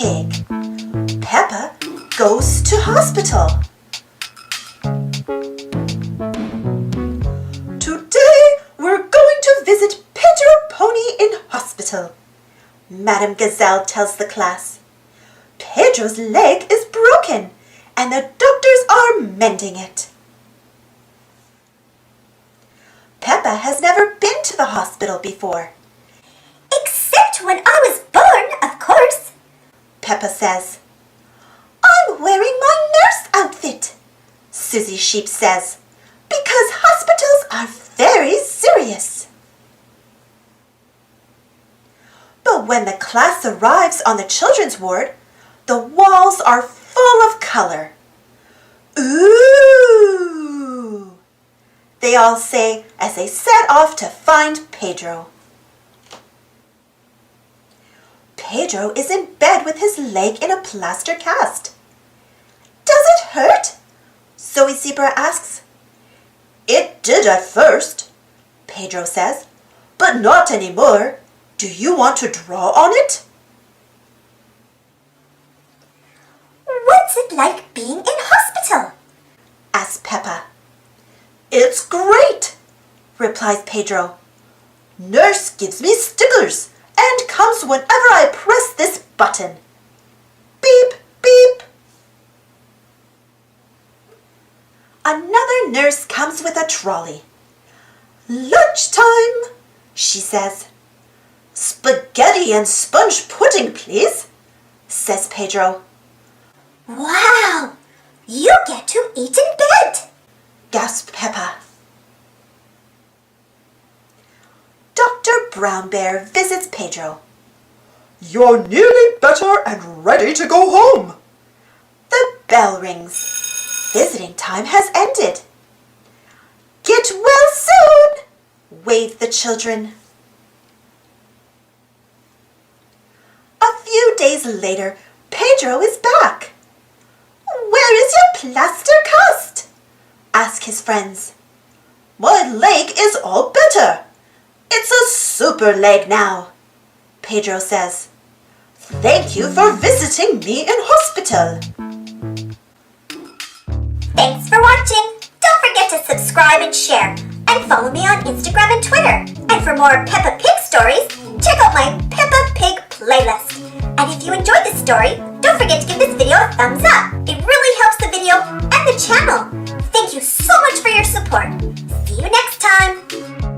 Pig. Peppa goes to hospital. Today we're going to visit Pedro Pony in hospital, Madame Gazelle tells the class. Pedro's leg is broken and the doctors are mending it. Peppa has never been to the hospital before. Except when I was born, of course, Peppa says. I'm wearing my nurse outfit, Susie Sheep says, because hospitals are very serious. But when the class arrives on the children's ward, the walls are full of color. Ooh! They all say as they set off to find Pedro. Pedro is in bed with his leg in a plaster cast. Does it hurt? Zoe Zebra asks. It did at first, Pedro says, but not anymore. Do you want to draw on it? What's it like being in hospital? Asks Peppa. It's great, replies Pedro. Nurse gives me stickers and comes whenever I press this button. Beep, beep. Another nurse comes with a trolley. Lunchtime, she says. Spaghetti and sponge pudding, please, says Pedro. Wow! You get to eat in bed! Gasped Peppa. Dr. Brown Bear visits Pedro. You're nearly better and ready to go home. The bell rings. Visiting time has ended. Get well soon, waved the children. A few days later, Pedro is back. Where is your plaster cast? Asked his friends. My leg is all better. It's a super leg now, Pedro says. Thank you for visiting me in hospital. Thanks for watching. Don't forget to subscribe and share. And follow me on Instagram and Twitter. And for more Peppa Pig stories, check out my Peppa Pig playlist. And if you enjoyed this story, don't forget to give this video a thumbs up. It really helps the video and the channel. Thank you so much for your support. See you next time.